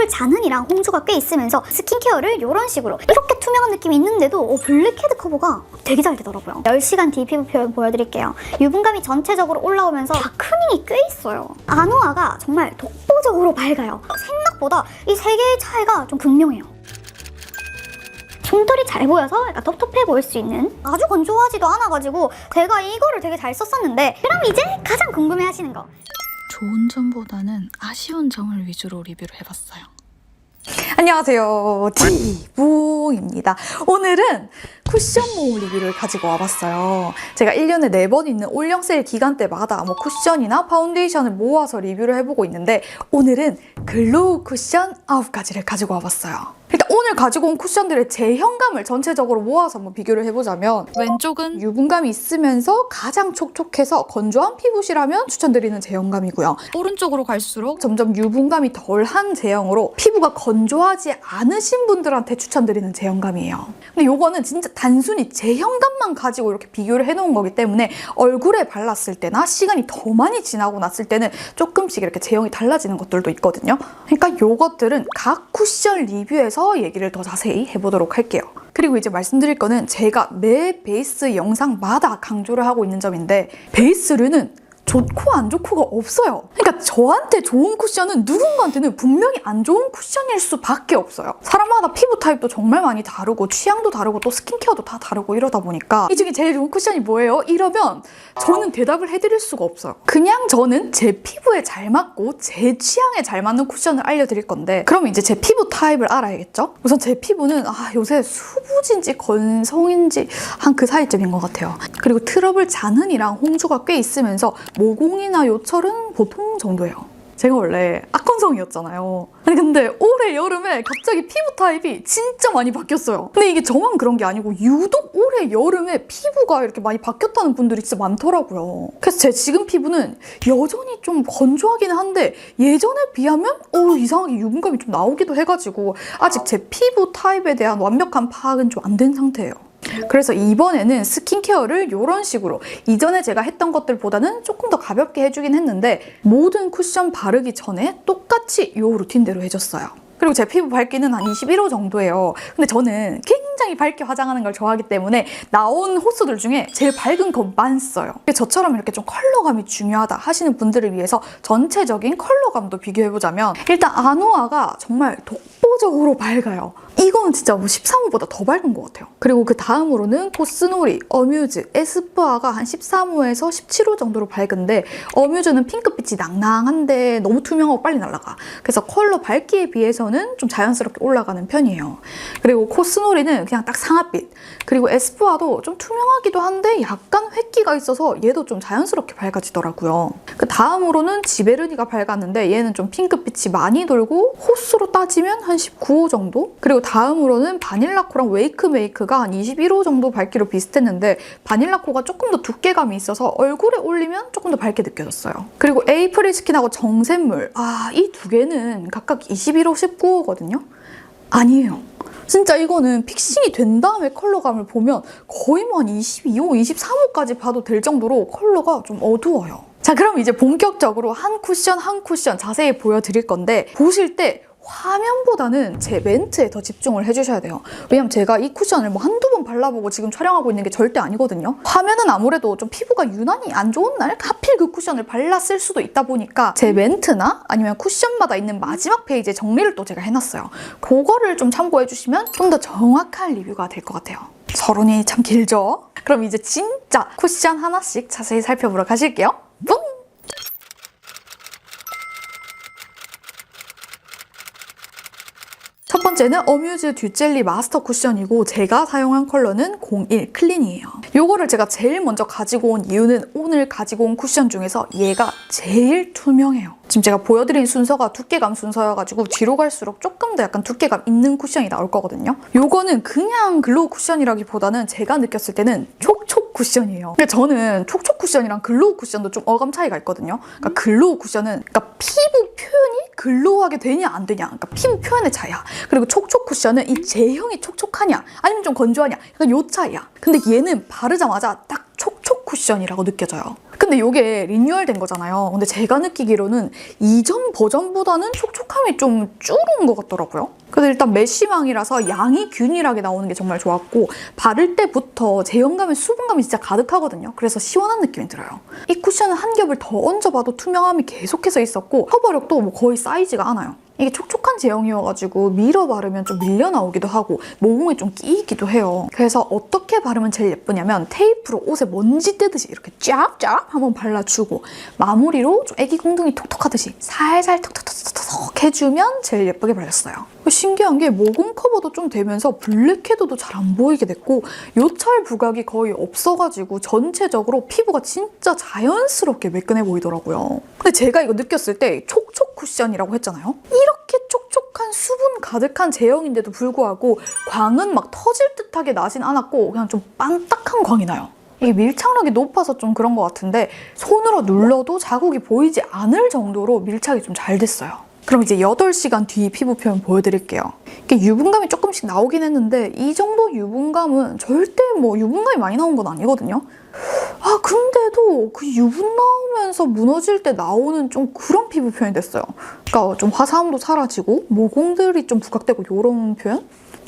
트러블 잔흔이랑 홍조가 꽤 있으면서 스킨케어를 이런 식으로 이렇게 투명한 느낌이 있는데도 블랙헤드 커버가 되게 잘 되더라고요. 10시간 뒤 피부 표현 보여드릴게요. 유분감이 전체적으로 올라오면서 다크닝이 꽤 있어요. 아노아가 정말 독보적으로 밝아요. 생각보다 이 세 개의 차이가 좀 극명해요. 솜털이 잘 보여서 약간 텁텁해 보일 수 있는, 아주 건조하지도 않아가지고 제가 이거를 되게 잘 썼었는데, 그럼 이제 가장 궁금해하시는 거, 좋은 점보다는 아쉬운 점을 위주로 리뷰를 해봤어요. 안녕하세요, 지붕입니다. 오늘은 쿠션 모음 리뷰를 가지고 와봤어요. 제가 1년에 4번 있는 올영 세일 기간 때마다 뭐 쿠션이나 파운데이션을 모아서 리뷰를 해보고 있는데, 오늘은 글로우 쿠션 9가지를 가지고 와봤어요. 일단 오늘 가지고 온 쿠션들의 제형감을 전체적으로 모아서 한번 비교를 해보자면, 왼쪽은 유분감이 있으면서 가장 촉촉해서 건조한 피부시라면 추천드리는 제형감이고요. 오른쪽으로 갈수록 점점 유분감이 덜한 제형으로 피부가 건조하지 않으신 분들한테 추천드리는 제형감이에요. 근데 요거는 진짜 단순히 제형감만 가지고 이렇게 비교를 해놓은 거기 때문에 얼굴에 발랐을 때나 시간이 더 많이 지나고 났을 때는 조금씩 이렇게 제형이 달라지는 것들도 있거든요. 그러니까 요것들은 각 쿠션 리뷰에서 얘기를 더 자세히 해보도록 할게요. 그리고 이제 말씀드릴 거는 제가 매 베이스 영상마다 강조를 하고 있는 점인데, 베이스류는 좋고 안 좋고가 없어요. 그러니까 저한테 좋은 쿠션은 누군가한테는 분명히 안 좋은 쿠션일 수밖에 없어요. 사람마다 피부 타입도 정말 많이 다르고 취향도 다르고 또 스킨케어도 다 다르고 이러다 보니까 이 중에 제일 좋은 쿠션이 뭐예요? 이러면 저는 대답을 해드릴 수가 없어요. 그냥 저는 제 피부에 잘 맞고 제 취향에 잘 맞는 쿠션을 알려드릴 건데, 그럼 이제 제 피부 타입을 알아야겠죠? 우선 제 피부는 요새 수부진지 건성인지 한 그 사이쯤인 것 같아요. 그리고 트러블 잔흔이랑 홍조가 꽤 있으면서 모공이나 요철은 보통 정도예요. 제가 원래 악건성이었잖아요. 아니 근데 올해 여름에 갑자기 피부 타입이 진짜 많이 바뀌었어요. 근데 이게 저만 그런 게 아니고 유독 올해 여름에 피부가 이렇게 많이 바뀌었다는 분들이 진짜 많더라고요. 그래서 제 지금 피부는 여전히 좀 건조하긴 한데 예전에 비하면 이상하게 유분감이 좀 나오기도 해가지고 아직 제 피부 타입에 대한 완벽한 파악은 좀 안 된 상태예요. 그래서 이번에는 스킨케어를 이런 식으로 이전에 제가 했던 것들보다는 조금 더 가볍게 해주긴 했는데, 모든 쿠션 바르기 전에 똑같이 이 루틴대로 해줬어요. 그리고 제 피부 밝기는 한 21호 정도예요. 근데 저는 굉장히 밝게 화장하는 걸 좋아하기 때문에 나온 호수들 중에 제일 밝은 것만 써요. 저처럼 이렇게 좀 컬러감이 중요하다 하시는 분들을 위해서 전체적인 컬러감도 비교해보자면, 일단 아노아가 정말 독보적으로 밝아요. 이건 진짜 13호보다 더 밝은 것 같아요. 그리고 그 다음으로는 코스놀이, 어뮤즈, 에스쁘아가 한 13호에서 17호 정도로 밝은데, 어뮤즈는 핑크빛이 낭낭한데 너무 투명하고 빨리 날아가. 그래서 컬러 밝기에 비해서는 좀 자연스럽게 올라가는 편이에요. 그리고 코스놀이는 그냥 딱 상아빛. 그리고 에스쁘아도 좀 투명하기도 한데 약간 획기가 있어서 얘도 좀 자연스럽게 밝아지더라고요. 그 다음으로는 지베르니가 밝았는데 얘는 좀 핑크빛이 많이 돌고 호수로 따지면 한 19호 정도? 그리고 다음으로는 바닐라코랑 웨이크메이크가 한 21호 정도 밝기로 비슷했는데, 바닐라코가 조금 더 두께감이 있어서 얼굴에 올리면 조금 더 밝게 느껴졌어요. 그리고 에이프릴 스킨하고 정샘물, 이 두 개는 각각 21호, 19호거든요? 아니에요. 진짜 이거는 픽싱이 된 다음에 컬러감을 보면 거의 뭐 한 22호, 23호까지 봐도 될 정도로 컬러가 좀 어두워요. 자, 그럼 이제 본격적으로 한 쿠션 한 쿠션 자세히 보여드릴 건데, 보실 때 화면보다는 제 멘트에 더 집중을 해주셔야 돼요. 왜냐면 제가 이 쿠션을 뭐 한두 번 발라보고 지금 촬영하고 있는 게 절대 아니거든요. 화면은 아무래도 좀 피부가 유난히 안 좋은 날 하필 그 쿠션을 발랐을 수도 있다 보니까 제 멘트나 아니면 쿠션마다 있는 마지막 페이지에 정리를 또 제가 해놨어요. 그거를 좀 참고해주시면 좀 더 정확한 리뷰가 될 것 같아요. 서론이 참 길죠? 그럼 이제 진짜 쿠션 하나씩 자세히 살펴보러 가실게요. 뿡! 첫 번째는 어뮤즈 듀젤리 마스터 쿠션이고, 제가 사용한 컬러는 01 클린이에요. 이거를 제가 제일 먼저 가지고 온 이유는 오늘 가지고 온 쿠션 중에서 얘가 제일 투명해요. 지금 제가 보여드린 순서가 두께감 순서여가지고 뒤로 갈수록 조금 더 약간 두께감 있는 쿠션이 나올 거거든요. 이거는 그냥 글로우 쿠션이라기보다는 제가 느꼈을 때는 촉촉 쿠션이에요. 근데 저는 촉촉 쿠션이랑 글로우 쿠션도 좀 어감 차이가 있거든요. 그러니까 글로우 쿠션은 피부 표현이 글로우하게 되냐 안 되냐, 그러니까 피부 표현의 차이야. 그리고 촉촉 쿠션은 이 제형이 촉촉하냐 아니면 좀 건조하냐, 약간 요 차이야. 근데 얘는 바르자마자 딱 촉촉 쿠션이라고 느껴져요. 근데 이게 리뉴얼된 거잖아요. 근데 제가 느끼기로는 이전 버전보다는 촉촉함이 좀 줄은 것 같더라고요. 그래서 일단 메쉬망이라서 양이 균일하게 나오는 게 정말 좋았고 바를 때부터 제형감에 수분감이 진짜 가득하거든요. 그래서 시원한 느낌이 들어요. 이 쿠션은 한 겹을 더 얹어봐도 투명함이 계속해서 있었고 커버력도 뭐 거의 쌓이지가 않아요. 이게 촉촉한 제형이어가지고 밀어 바르면 좀 밀려 나오기도 하고 모공에 좀 끼이기도 해요. 그래서 어떻게 바르면 제일 예쁘냐면 테이프로 옷에 먼지 떼듯이 이렇게 쫙쫙 한번 발라주고 마무리로 좀 애기 공둥이 톡톡하듯이 살살 톡톡톡톡 해주면 제일 예쁘게 발렸어요. 신기한 게 모공 커버도 좀 되면서 블랙 헤드도 잘 안 보이게 됐고 요철 부각이 거의 없어가지고 전체적으로 피부가 진짜 자연스럽게 매끈해 보이더라고요. 근데 제가 이거 느꼈을 때 촉촉 쿠션이라고 했잖아요. 이렇게 촉촉한 수분 가득한 제형인데도 불구하고 광은 막 터질 듯하게 나진 않았고 그냥 좀 반딱한 광이 나요. 이게 밀착력이 높아서 좀 그런 것 같은데 손으로 눌러도 자국이 보이지 않을 정도로 밀착이 좀 잘 됐어요. 그럼 이제 8시간 뒤 피부 표현 보여드릴게요. 이게 유분감이 조금씩 나오긴 했는데 이 정도 유분감은 절대 뭐 유분감이 많이 나온 건 아니거든요. 아 근데도 그 유분 나오면서 무너질 때 나오는 좀 그런 피부 표현이 됐어요. 그러니까 좀 화사함도 사라지고 모공들이 좀 부각되고 이런 표현?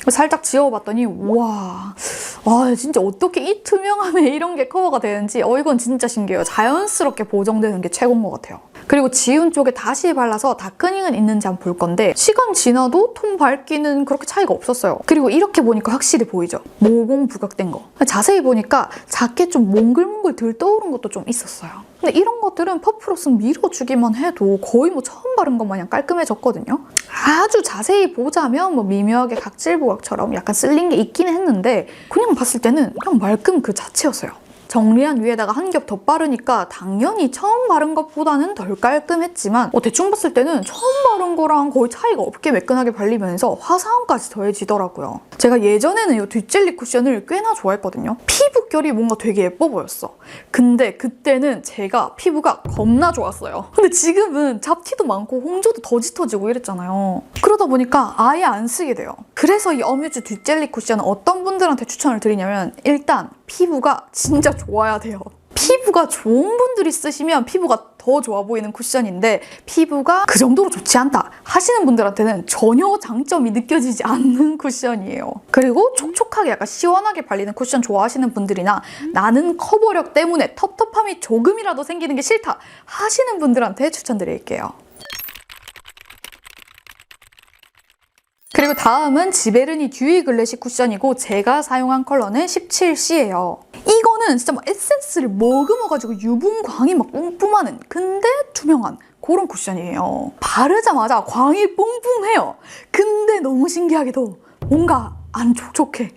살짝 지워봤더니 와 진짜 어떻게 이 투명함에 이런 게 커버가 되는지 이건 진짜 신기해요. 자연스럽게 보정되는 게 최고인 것 같아요. 그리고 지운 쪽에 다시 발라서 다크닝은 있는지 한번 볼 건데 시간 지나도 톤 밝기는 그렇게 차이가 없었어요. 그리고 이렇게 보니까 확실히 보이죠? 모공 부각된 거. 자세히 보니까 작게 좀 몽글몽글 들떠오른 것도 좀 있었어요. 근데 이런 것들은 퍼프로 쓱 밀어주기만 해도 거의 뭐 처음 바른 것 마냥 깔끔해졌거든요. 아주 자세히 보자면 뭐 미묘하게 각질 부각처럼 약간 쓸린 게 있기는 했는데 그냥 봤을 때는 그냥 말끔 그 자체였어요. 정리한 위에다가 한 겹 더 바르니까 당연히 처음 바른 것보다는 덜 깔끔했지만 대충 봤을 때는 처음 바른 거랑 거의 차이가 없게 매끈하게 발리면서 화사함까지 더해지더라고요. 제가 예전에는 이 뒷젤리 쿠션을 꽤나 좋아했거든요. 피부결이 뭔가 되게 예뻐 보였어. 근데 그때는 제가 피부가 겁나 좋았어요. 근데 지금은 잡티도 많고 홍조도 더 짙어지고 이랬잖아요. 그러다 보니까 아예 안 쓰게 돼요. 그래서 이 어뮤즈 뒷젤리 쿠션은 어떤 분들한테 추천을 드리냐면 일단 피부가 진짜 좋아야 돼요. 피부가 좋은 분들이 쓰시면 피부가 더 좋아 보이는 쿠션인데 피부가 그 정도로 좋지 않다 하시는 분들한테는 전혀 장점이 느껴지지 않는 쿠션이에요. 그리고 촉촉하게 약간 시원하게 발리는 쿠션 좋아하시는 분들이나 나는 커버력 때문에 텁텁함이 조금이라도 생기는 게 싫다 하시는 분들한테 추천드릴게요. 그리고 다음은 지베르니 듀이 글래시 쿠션이고 제가 사용한 컬러는 17C예요. 이거는 진짜 막 에센스를 머금어가지고 유분광이 막 뿜뿜하는 근데 투명한 그런 쿠션이에요. 바르자마자 광이 뿜뿜해요. 근데 너무 신기하게도 뭔가 안 촉촉해.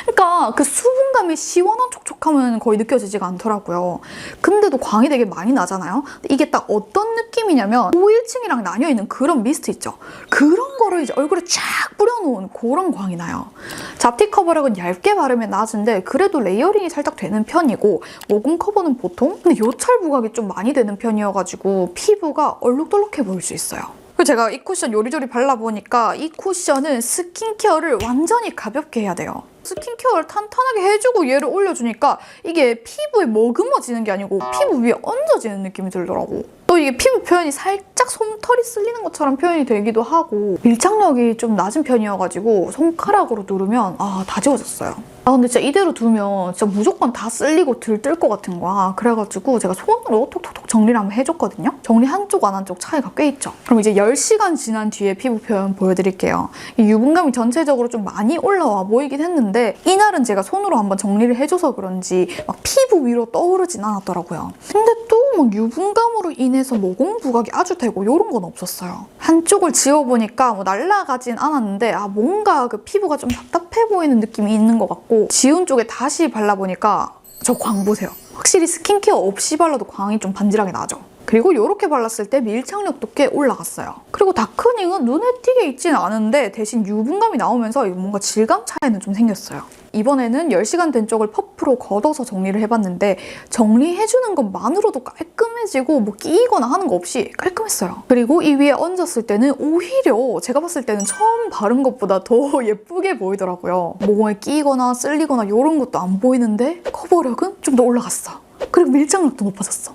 그러니까 그 수분감이 시원한 촉촉함은 거의 느껴지지가 않더라고요. 근데도 광이 되게 많이 나잖아요. 근데 이게 딱 어떤 느낌이냐면 5일층이랑 나뉘어있는 그런 미스트 있죠. 그런 거를 이제 얼굴에 쫙 뿌려놓은 그런 광이 나요. 잡티 커버력은 얇게 바르면 낮은데 그래도 레이어링이 살짝 되는 편이고 모공 커버는 보통 근데 요철 부각이 좀 많이 되는 편이어가지고 피부가 얼룩덜룩해 보일 수 있어요. 그리고 제가 이 쿠션 요리조리 발라보니까 이 쿠션은 스킨케어를 완전히 가볍게 해야 돼요. 스킨케어를 탄탄하게 해주고 얘를 올려주니까 이게 피부에 머금어지는 게 아니고 피부 위에 얹어지는 느낌이 들더라고. 또 이게 피부 표현이 살짝 솜털이 쓸리는 것처럼 표현이 되기도 하고 밀착력이 좀 낮은 편이어가지고 손가락으로 누르면 다 지워졌어요. 근데 진짜 이대로 두면 진짜 무조건 다 쓸리고 들뜰 것 같은 거야. 그래가지고 제가 손으로 톡톡톡 정리를 한번 해줬거든요. 정리 한쪽 안 한쪽 차이가 꽤 있죠. 그럼 이제 10시간 지난 뒤에 피부 표현 보여드릴게요. 이 유분감이 전체적으로 좀 많이 올라와 보이긴 했는데 이날은 제가 손으로 한번 정리를 해줘서 그런지 막 피부 위로 떠오르진 않았더라고요. 근데 또 막 유분감으로 인해서 모공 부각이 아주 되고 이런 건 없었어요. 한쪽을 지워보니까 뭐 날아가진 않았는데 뭔가 그 피부가 좀 답답해 보이는 느낌이 있는 것 같고 지운 쪽에 다시 발라보니까 저 광 보세요. 확실히 스킨케어 없이 발라도 광이 좀 반질하게 나죠. 그리고 이렇게 발랐을 때 밀착력도 꽤 올라갔어요. 그리고 다크닝은 눈에 띄게 있지는 않은데 대신 유분감이 나오면서 뭔가 질감 차이는 좀 생겼어요. 이번에는 10시간 된 쪽을 퍼프로 걷어서 정리를 해봤는데 정리해주는 것만으로도 깔끔해지고 뭐 끼이거나 하는 거 없이 깔끔했어요. 그리고 이 위에 얹었을 때는 오히려 제가 봤을 때는 처음 바른 것보다 더 예쁘게 보이더라고요. 모공에 끼이거나 쓸리거나 이런 것도 안 보이는데 커버력은 좀 더 올라갔어. 그리고 밀착력도 높아졌어.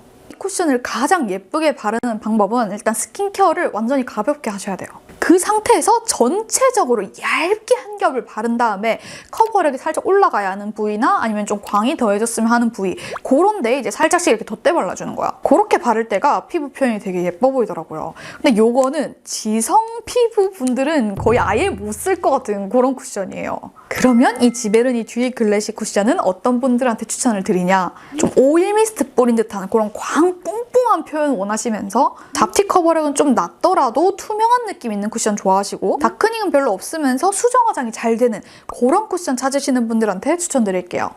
쿠션을 가장 예쁘게 바르는 방법은 일단 스킨케어를 완전히 가볍게 하셔야 돼요. 그 상태에서 전체적으로 얇게 한 겹을 바른 다음에 커버력이 살짝 올라가야 하는 부위나 아니면 좀 광이 더해졌으면 하는 부위, 그런 데 이제 살짝씩 이렇게 덧대 발라주는 거야. 그렇게 바를 때가 피부 표현이 되게 예뻐 보이더라고요. 근데 요거는 지성 피부 분들은 거의 아예 못 쓸 것 같은 그런 쿠션이에요. 그러면 이 지베르니 듀이 글래시 쿠션은 어떤 분들한테 추천을 드리냐? 좀 오일 미스트 뿌린 듯한 그런 광 뿡뿡한 표현 원하시면서 잡티 커버력은 좀 낮더라도 투명한 느낌 있는 쿠션 좋아하시고 다크닝은 별로 없으면서 수정 화장이 잘 되는 그런 쿠션 찾으시는 분들한테 추천드릴게요.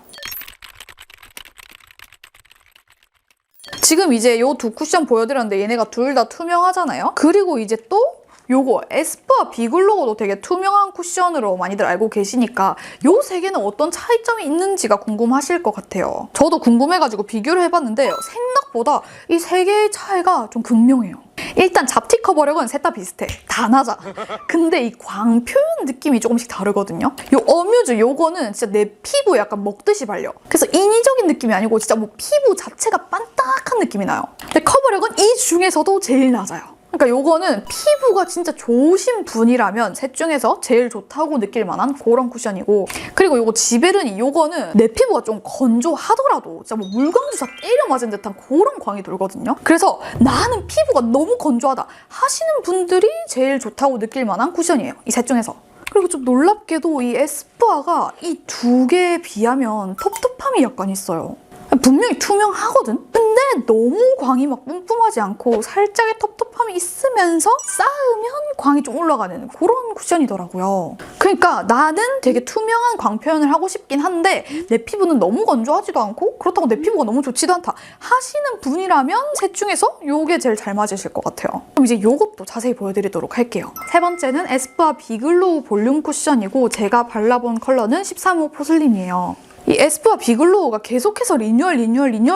지금 이제 요 두 쿠션 보여드렸는데 얘네가 둘 다 투명하잖아요? 그리고 이제 또 요거 에스쁘아 비글로우도 되게 투명한 쿠션으로 많이들 알고 계시니까 요 세 개는 어떤 차이점이 있는지가 궁금하실 것 같아요. 저도 궁금해가지고 비교를 해봤는데 생각보다 이 세 개의 차이가 좀 극명해요. 일단 잡티 커버력은 셋 다 비슷해. 다 낮아. 근데 이 광 표현 느낌이 조금씩 다르거든요. 요 어뮤즈 요거는 진짜 내 피부에 약간 먹듯이 발려. 그래서 인위적인 느낌이 아니고 진짜 뭐 피부 자체가 반딱한 느낌이 나요. 근데 커버력은 이 중에서도 제일 낮아요. 그러니까 요거는 피부가 진짜 좋으신 분이라면 셋 중에서 제일 좋다고 느낄 만한 그런 쿠션이고, 그리고 요거 지베르니 요거는 내 피부가 좀 건조하더라도 진짜 뭐 물광주사 때려 맞은 듯한 그런 광이 돌거든요. 그래서 나는 피부가 너무 건조하다 하시는 분들이 제일 좋다고 느낄 만한 쿠션이에요. 이 셋 중에서. 그리고 좀 놀랍게도 이 에스쁘아가 이 두 개에 비하면 텁텁함이 약간 있어요. 분명히 투명하거든? 근데 너무 광이 막 뿜뿜하지 않고 살짝의 텁텁함이 있으면서 쌓으면 광이 좀 올라가는 그런 쿠션이더라고요. 그러니까 나는 되게 투명한 광 표현을 하고 싶긴 한데 내 피부는 너무 건조하지도 않고 그렇다고 내 피부가 너무 좋지도 않다 하시는 분이라면 셋 중에서 요게 제일 잘 맞으실 것 같아요. 그럼 이제 요것도 자세히 보여드리도록 할게요. 세 번째는 에스쁘아 비글로우 볼륨 쿠션이고 제가 발라본 컬러는 13호 포슬린이에요. 이 에스쁘아 비글로우가 계속해서 리뉴얼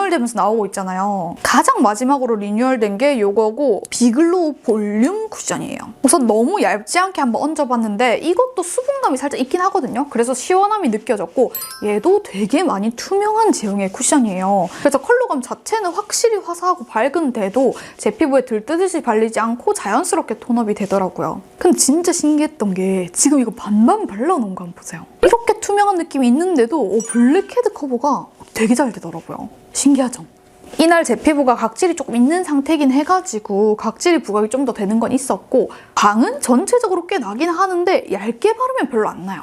되면서 나오고 있잖아요. 가장 마지막으로 리뉴얼된 게 요거고 비글로우 볼륨 쿠션이에요. 우선 너무 얇지 않게 한번 얹어봤는데 이것도 수분감이 살짝 있긴 하거든요. 그래서 시원함이 느껴졌고 얘도 되게 많이 투명한 제형의 쿠션이에요. 그래서 컬러감 자체는 확실히 화사하고 밝은데도 제 피부에 들뜨듯이 발리지 않고 자연스럽게 톤업이 되더라고요. 근데 진짜 신기했던 게 지금 이거 반만 발라놓은 거 한번 보세요. 이렇게 투명한 느낌이 있는데도 블랙헤드 커버가 되게 잘 되더라고요. 신기하죠? 이날 제 피부가 각질이 조금 있는 상태긴 해가지고 각질이 부각이 좀 더 되는 건 있었고 광은 전체적으로 꽤 나긴 하는데 얇게 바르면 별로 안 나요.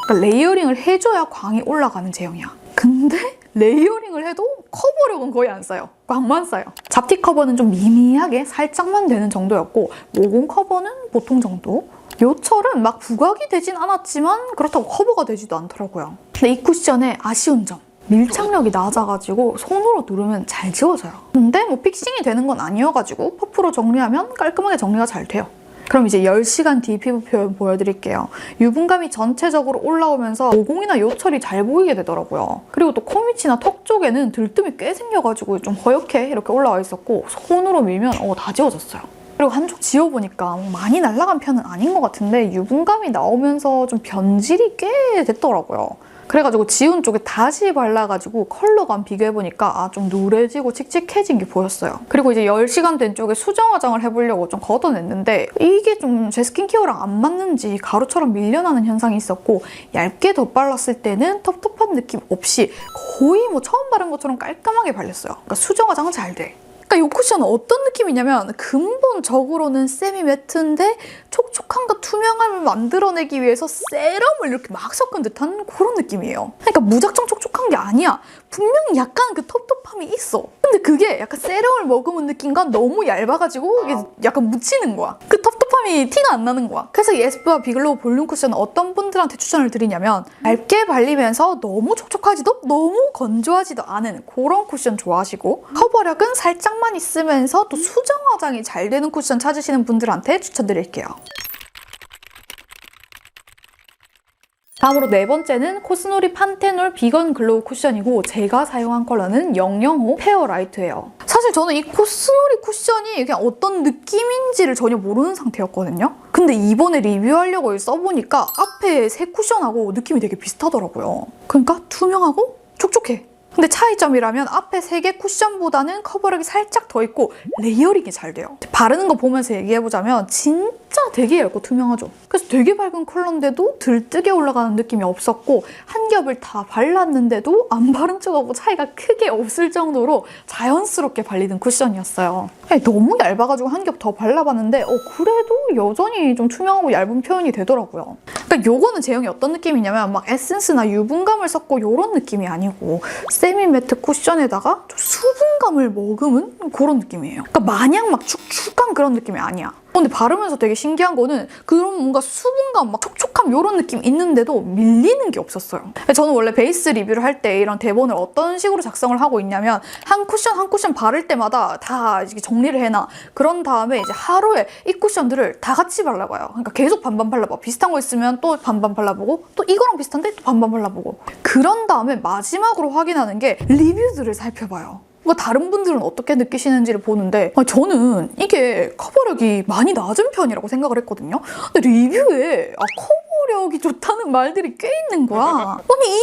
그러니까 레이어링을 해줘야 광이 올라가는 제형이야. 근데 레이어링을 해도 커버력은 거의 안 써요. 광만 써요. 잡티 커버는 좀 미미하게 살짝만 되는 정도였고 모공 커버는 보통 정도. 요철은 막 부각이 되진 않았지만 그렇다고 커버가 되지도 않더라고요. 근데 이 쿠션의 아쉬운 점, 밀착력이 낮아가지고 손으로 누르면 잘 지워져요. 근데 뭐 픽싱이 되는 건 아니어가지고 퍼프로 정리하면 깔끔하게 정리가 잘 돼요. 그럼 이제 10시간 뒤 피부 표현 보여드릴게요. 유분감이 전체적으로 올라오면서 모공이나 요철이 잘 보이게 되더라고요. 그리고 또 코 밑이나 턱 쪽에는 들뜸이 꽤 생겨가지고 좀 허옇게 이렇게 올라와 있었고 손으로 밀면 다 지워졌어요. 그리고 한쪽 지워보니까 많이 날아간 편은 아닌 것 같은데 유분감이 나오면서 좀 변질이 꽤 됐더라고요. 그래가지고 지운 쪽에 다시 발라가지고 컬러감 비교해보니까 좀 누래지고 칙칙해진 게 보였어요. 그리고 이제 10시간 된 쪽에 수정 화장을 해보려고 좀 걷어냈는데 이게 좀 제 스킨케어랑 안 맞는지 가루처럼 밀려나는 현상이 있었고 얇게 덧발랐을 때는 텁텁한 느낌 없이 거의 뭐 처음 바른 것처럼 깔끔하게 발렸어요. 그러니까 수정 화장은 잘 돼. 그러니까 이 쿠션은 어떤 느낌이냐면 근본적으로는 세미 매트인데 촉촉함과 투명함을 만들어내기 위해서 세럼을 이렇게 막 섞은 듯한 그런 느낌이에요. 그러니까 무작정 촉촉한 게 아니야. 분명히 약간 그 텁텁함이 있어. 근데 그게 약간 세럼을 머금은 느낌과 너무 얇아가지고 이게 약간 묻히는 거야. 그 텁텁함이 티가 안 나는 거야. 그래서 이 에스쁘아 비글로우 볼륨 쿠션은 어떤 분들한테 추천을 드리냐면 얇게 발리면서 너무 촉촉하지도 너무 건조하지도 않은 그런 쿠션 좋아하시고 커버력은 살짝만 있으면서 또 수정 화장이 잘 되는 쿠션 찾으시는 분들한테 추천드릴게요. 다음으로 네 번째는 코스놀이 판테놀 비건 글로우 쿠션이고 제가 사용한 컬러는 005 페어 라이트예요. 사실 저는 이 코스놀이 쿠션이 그냥 어떤 느낌인지를 전혀 모르는 상태였거든요. 근데 이번에 리뷰하려고 써보니까 앞에 새 쿠션하고 느낌이 되게 비슷하더라고요. 그러니까 투명하고 촉촉해. 근데 차이점이라면 앞에 3개 쿠션보다는 커버력이 살짝 더 있고 레이어링이 잘 돼요. 바르는 거 보면서 얘기해보자면 진짜 되게 얇고 투명하죠. 그래서 되게 밝은 컬러인데도 들뜨게 올라가는 느낌이 없었고 한 겹을 다 발랐는데도 안 바른 쪽하고 차이가 크게 없을 정도로 자연스럽게 발리는 쿠션이었어요. 너무 얇아가지고 한 겹 더 발라봤는데 그래도 여전히 좀 투명하고 얇은 표현이 되더라고요. 그러니까 요거는 제형이 어떤 느낌이냐면 막 에센스나 유분감을 섞고 이런 느낌이 아니고 세미 매트 쿠션에다가 좀 수분감을 머금은 그런 느낌이에요. 그러니까 마냥 막 축축한 그런 느낌이 아니야. 근데 바르면서 되게 신기한 거는 그런 뭔가 수분감, 막 촉촉함 이런 느낌 있는데도 밀리는 게 없었어요. 저는 원래 베이스 리뷰를 할 때 이런 대본을 어떤 식으로 작성을 하고 있냐면 한 쿠션 한 쿠션 바를 때마다 다 이렇게 정리를 해놔. 그런 다음에 이제 하루에 이 쿠션들을 다 같이 발라봐요. 그러니까 계속 반반 발라봐. 비슷한 거 있으면 또 반반 발라보고 또 이거랑 비슷한데 또 반반 발라보고. 그런 다음에 마지막으로 확인하는 게 리뷰들을 살펴봐요. 다른 분들은 어떻게 느끼시는지를 보는데 저는 이게 커버력이 많이 낮은 편이라고 생각을 했거든요. 근데 리뷰에 커버력이 좋다는 말들이 꽤 있는 거야. 아니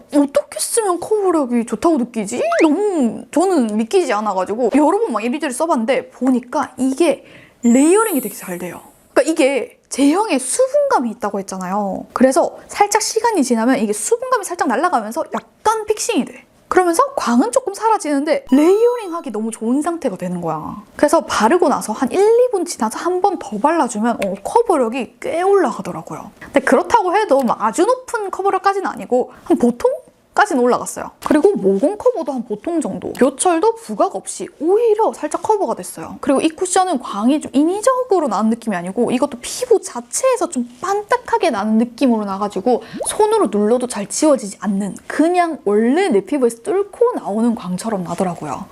이게 어떻게 쓰면 커버력이 좋다고 느끼지? 너무 저는 믿기지 않아가지고 여러 번 막 이리저리 써봤는데 보니까 이게 레이어링이 되게 잘 돼요. 그러니까 이게 제형에 수분감이 있다고 했잖아요. 그래서 살짝 시간이 지나면 이게 수분감이 살짝 날아가면서 약간 픽싱이 돼. 그러면서 광은 조금 사라지는데 레이어링하기 너무 좋은 상태가 되는 거야. 그래서 바르고 나서 한 1, 2분 지나서 한 번 더 발라주면 커버력이 꽤 올라가더라고요. 근데 그렇다고 해도 막 아주 높은 커버력까지는 아니고 한 보통? 까지는 올라갔어요. 그리고 모공 커버도 한 보통 정도. 요철도 부각 없이 오히려 살짝 커버가 됐어요. 그리고 이 쿠션은 광이 좀 인위적으로 나는 느낌이 아니고 이것도 피부 자체에서 좀 반딱하게 나는 느낌으로 나가지고 손으로 눌러도 잘 지워지지 않는 그냥 원래 내 피부에서 뚫고 나오는 광처럼 나더라고요.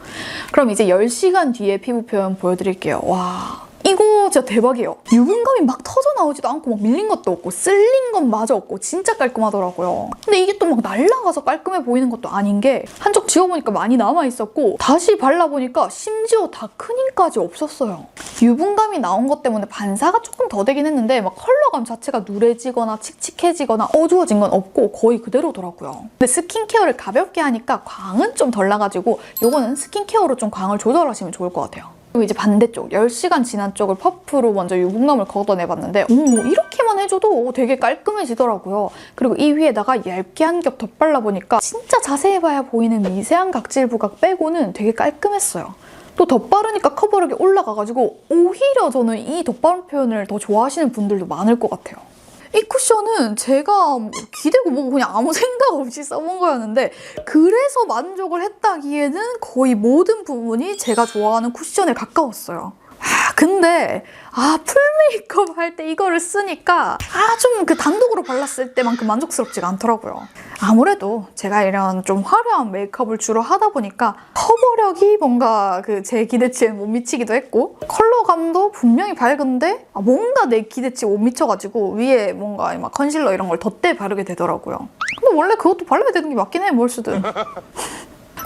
그럼 이제 10시간 뒤에 피부 표현 보여드릴게요. 와. 이거 진짜 대박이에요. 유분감이 막 터져 나오지도 않고 막 밀린 것도 없고 쓸린 것마저 없고 진짜 깔끔하더라고요. 근데 이게 또 막 날라가서 깔끔해 보이는 것도 아닌 게 한쪽 지워보니까 많이 남아있었고 다시 발라보니까 심지어 다크닝까지 없었어요. 유분감이 나온 것 때문에 반사가 조금 더 되긴 했는데 막 컬러감 자체가 누래지거나 칙칙해지거나 어두워진 건 없고 거의 그대로더라고요. 근데 스킨케어를 가볍게 하니까 광은 좀 덜 나가지고 이거는 스킨케어로 좀 광을 조절하시면 좋을 것 같아요. 그리고 이제 반대쪽 10시간 지난 쪽을 퍼프로 먼저 유분감을 걷어내봤는데 이렇게만 해줘도 되게 깔끔해지더라고요. 그리고 이 위에다가 얇게 한 겹 덧발라보니까 진짜 자세히 봐야 보이는 미세한 각질 부각 빼고는 되게 깔끔했어요. 또 덧바르니까 커버력이 올라가가지고 오히려 저는 이 덧바름 표현을 더 좋아하시는 분들도 많을 것 같아요. 이 쿠션은 제가 기대고 뭐고 그냥 아무 생각 없이 써본 거였는데 그래서 만족을 했다기에는 거의 모든 부분이 제가 좋아하는 쿠션에 가까웠어요. 근데 풀 메이크업 할 때 이거를 쓰니까 좀 그 단독으로 발랐을 때만큼 만족스럽지가 않더라고요. 아무래도 제가 이런 좀 화려한 메이크업을 주로 하다 보니까 커버력이 뭔가 제 기대치에 못 미치기도 했고 컬러감도 분명히 밝은데 뭔가 내 기대치에 못 미쳐가지고 위에 뭔가 막 컨실러 이런 걸 덧대 바르게 되더라고요. 근데 원래 그것도 발라야 되는 게 맞긴 해, 뭘 쓰든.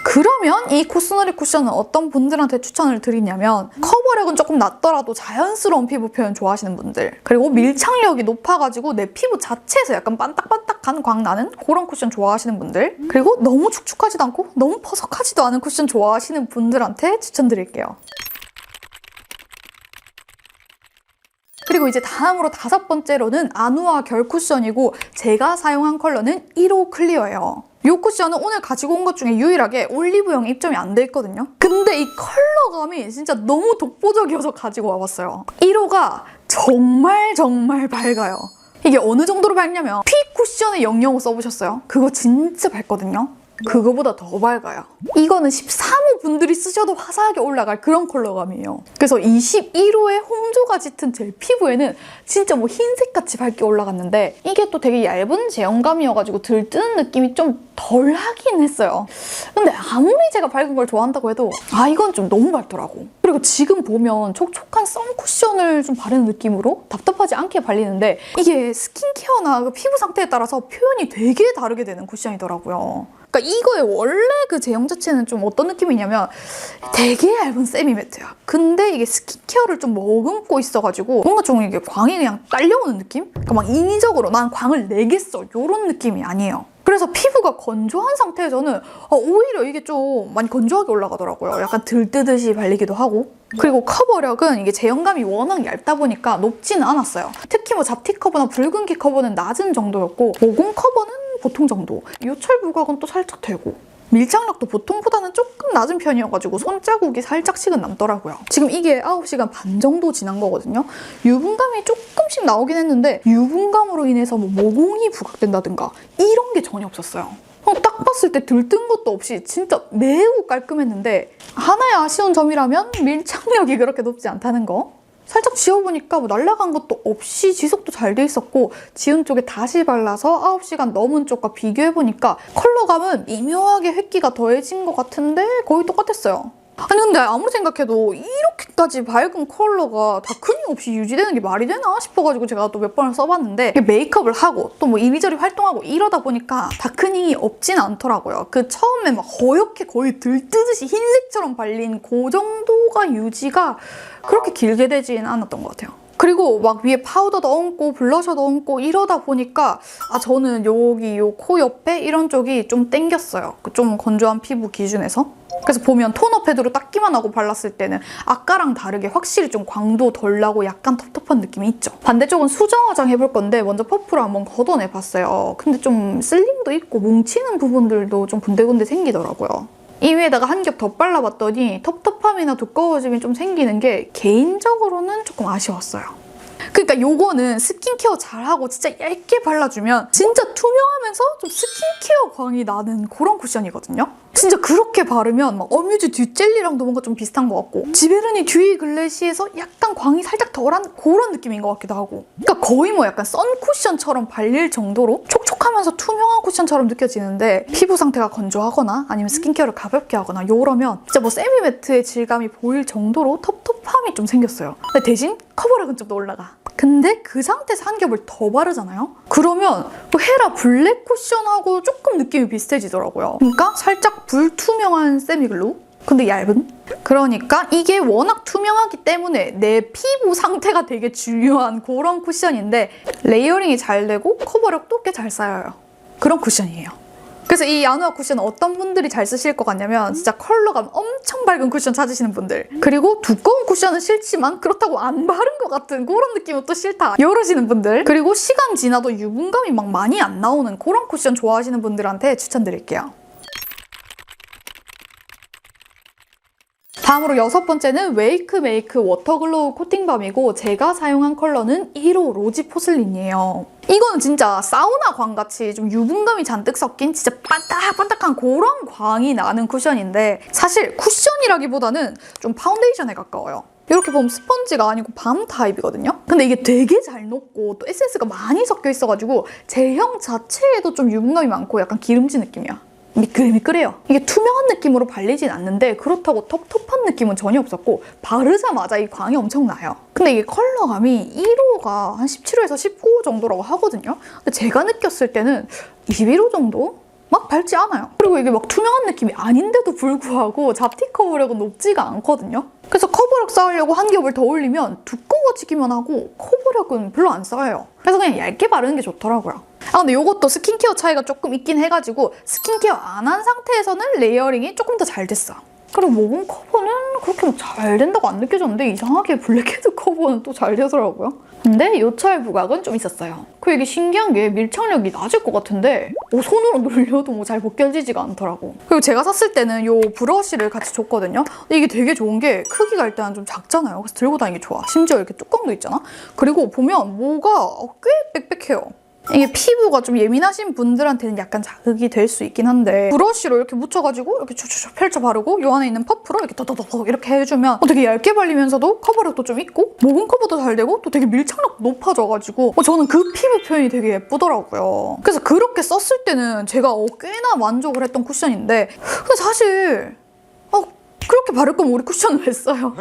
그러면 이 코스너리 쿠션은 어떤 분들한테 추천을 드리냐면 커버력은 조금 낮더라도 자연스러운 피부 표현 좋아하시는 분들, 그리고 밀착력이 높아가지고 내 피부 자체에서 약간 반딱반딱한 광 나는 그런 쿠션 좋아하시는 분들, 그리고 너무 축축하지도 않고 너무 퍼석하지도 않은 쿠션 좋아하시는 분들한테 추천드릴게요. 그리고 이제 다음으로 5번째로는 아누아 결 쿠션이고 제가 사용한 컬러는 1호 클리어예요. 이 쿠션은 오늘 가지고 온 것 중에 유일하게 올리브영 입점이 안 돼 있거든요. 근데 이 컬러감이 진짜 너무 독보적이어서 가지고 와봤어요. 1호가 정말 밝아요. 이게 어느 정도로 밝냐면 피 쿠션에 005 써보셨어요? 그거 진짜 밝거든요. 그거보다 더 밝아요. 이거는 13호 분들이 쓰셔도 화사하게 올라갈 그런 컬러감이에요. 그래서 21호의 홍조가 짙은 제 피부에는 진짜 흰색같이 밝게 올라갔는데 이게 또 되게 얇은 제형감이어가지고 들뜨는 느낌이 좀 덜 하긴 했어요. 근데 아무리 제가 밝은 걸 좋아한다고 해도 이건 좀 너무 밝더라고. 그리고 지금 보면 촉촉한 선 쿠션을 좀 바르는 느낌으로 답답하지 않게 발리는데 이게 스킨케어나 피부 상태에 따라서 표현이 되게 다르게 되는 쿠션이더라고요. 그러니까 이거의 원래 제형 자체는 좀 어떤 느낌이냐면 되게 얇은 세미 매트야. 근데 이게 스킨케어를 좀 머금고 있어가지고 뭔가 좀 이게 광이 그냥 딸려오는 느낌? 그러니까 막 인위적으로 난 광을 내겠어 이런 느낌이 아니에요. 그래서 피부가 건조한 상태에서는 오히려 이게 좀 많이 건조하게 올라가더라고요. 약간 들뜨듯이 발리기도 하고. 그리고 커버력은 이게 제형감이 워낙 얇다 보니까 높지는 않았어요. 특히 뭐 잡티 커버나 붉은기 커버는 낮은 정도였고 모공 커버는 보통 정도. 요철 부각은 또 살짝 되고 밀착력도 보통보다는 조금 낮은 편이어가지고 손자국이 살짝씩은 남더라고요. 지금 이게 9시간 반 정도 지난 거거든요. 유분감이 조금씩 나오긴 했는데 유분감으로 인해서 뭐 모공이 부각된다든가 이런 게 전혀 없었어요. 딱 봤을 때 들뜬 것도 없이 진짜 매우 깔끔했는데 하나의 아쉬운 점이라면 밀착력이 그렇게 높지 않다는 거. 살짝 지워보니까 뭐 날아간 것도 없이 지속도 잘 돼 있었고 지운 쪽에 다시 발라서 9시간 넘은 쪽과 비교해보니까 컬러감은 미묘하게 획기가 더해진 것 같은데 거의 똑같았어요. 아니 근데 아무리 생각해도 이렇게까지 밝은 컬러가 다크닝 없이 유지되는 게 말이 되나 싶어가지고 제가 또 몇 번을 써봤는데 메이크업을 하고 또 뭐 이리저리 활동하고 이러다 보니까 다크닝이 없진 않더라고요. 그 처음에 막 허옇게 거의 들뜨듯이 흰색처럼 발린 그 정도가 유지가 그렇게 길게 되진 않았던 것 같아요. 그리고 막 위에 파우더도 얹고 블러셔도 얹고 이러다 보니까 저는 여기 요 코 옆에 이런 쪽이 좀 땡겼어요. 좀 건조한 피부 기준에서. 그래서 보면 토너 패드로 닦기만 하고 발랐을 때는 아까랑 다르게 확실히 좀 광도 덜 나고 약간 텁텁한 느낌이 있죠. 반대쪽은 수정 화장 해볼 건데 먼저 퍼프를 한번 걷어내봤어요. 근데 좀 슬림도 있고 뭉치는 부분들도 좀 군데군데 생기더라고요. 이 위에다가 한 겹 더 발라봤더니 텁텁함이나 두꺼워짐이 좀 생기는 게 개인적으로는 조금 아쉬웠어요. 그러니까 요거는 스킨케어 잘하고 진짜 얇게 발라주면 진짜 투명하면서 좀 스킨케어 광이 나는 그런 쿠션이거든요. 진짜 그렇게 바르면 막 어뮤즈 듀 젤리랑도 뭔가 좀 비슷한 것 같고 지베르니 듀이 글래시에서 약간 광이 살짝 덜한 그런 느낌인 것 같기도 하고 그러니까 거의 뭐 약간 선 쿠션처럼 발릴 정도로 촉촉하면서 투명한 쿠션처럼 느껴지는데 피부 상태가 건조하거나 아니면 스킨케어를 가볍게 하거나 요러면 진짜 뭐 세미매트의 질감이 보일 정도로 텁텁함이 좀 생겼어요. 근데 대신 커버력은 좀 더 올라가. 근데 그 상태에서 한 겹을 더 바르잖아요? 그러면 뭐 헤라 블랙 쿠션하고 조금 느낌이 비슷해지더라고요. 그러니까 살짝 불투명한 세미글로우? 근데 얇은? 그러니까 이게 워낙 투명하기 때문에 내 피부 상태가 되게 중요한 그런 쿠션인데 레이어링이 잘 되고 커버력도 꽤 잘 쌓여요. 그런 쿠션이에요. 그래서 이 야누아 쿠션은 어떤 분들이 잘 쓰실 것 같냐면 진짜 컬러감 엄청 밝은 쿠션 찾으시는 분들 그리고 두꺼운 쿠션은 싫지만 그렇다고 안 바른 것 같은 그런 느낌은 또 싫다 이러시는 분들 그리고 시간 지나도 유분감이 막 많이 안 나오는 그런 쿠션 좋아하시는 분들한테 추천드릴게요. 다음으로 6번째는 웨이크 메이크 워터글로우 코팅밤이고 제가 사용한 컬러는 1호 로지 포슬린이에요. 이거는 진짜 사우나 광같이 좀 유분감이 잔뜩 섞인 진짜 반딱반딱한 그런 광이 나는 쿠션인데 사실 쿠션이라기보다는 좀 파운데이션에 가까워요. 이렇게 보면 스펀지가 아니고 밤 타입이거든요. 근데 이게 되게 잘 녹고 또 에센스가 많이 섞여 있어가지고 제형 자체에도 좀 유분감이 많고 약간 기름진 느낌이야. 미끌미끌해요. 이게 투명한 느낌으로 발리진 않는데 그렇다고 텁텁한 느낌은 전혀 없었고 바르자마자 이 광이 엄청 나요. 근데 이게 컬러감이 1호가 한 17호에서 19호 정도라고 하거든요. 근데 제가 느꼈을 때는 21호 정도? 막 밝지 않아요. 그리고 이게 막 투명한 느낌이 아닌데도 불구하고 잡티 커버력은 높지가 않거든요. 그래서 커버력 쌓으려고 한 겹을 더 올리면 두꺼워지기만 하고 커버력은 별로 안 쌓여요. 그래서 그냥 얇게 바르는 게 좋더라고요. 근데 이것도 스킨케어 차이가 조금 있긴 해가지고 스킨케어 안 한 상태에서는 레이어링이 조금 더 잘 됐어. 그리고 모공 커버는 그렇게 막 잘 된다고 안 느껴졌는데 이상하게 블랙헤드 커버는 또 잘 되더라고요. 근데 요철 부각은 좀 있었어요. 그리고 이게 신기한 게 밀착력이 낮을 것 같은데 손으로 눌려도 뭐 잘 벗겨지지가 않더라고. 그리고 제가 샀을 때는 이 브러쉬를 같이 줬거든요. 근데 이게 되게 좋은 게 크기가 일단 좀 작잖아요. 그래서 들고 다니기 좋아. 심지어 이렇게 뚜껑도 있잖아. 그리고 보면 뭐가 꽤 빽빽해요. 이게 피부가 좀 예민하신 분들한테는 약간 자극이 될 수 있긴 한데 브러쉬로 이렇게 묻혀가지고 이렇게 쫙쫙 펼쳐 바르고 이 안에 있는 퍼프로 이렇게 더더더 이렇게 해주면 되게 얇게 발리면서도 커버력도 좀 있고 모공 커버도 잘 되고 또 되게 밀착력도 높아져가지고 저는 그 피부 표현이 되게 예쁘더라고요. 그래서 그렇게 썼을 때는 제가 꽤나 만족을 했던 쿠션인데 근데 사실 그렇게 바를 거면 우리 쿠션을 왜 써요?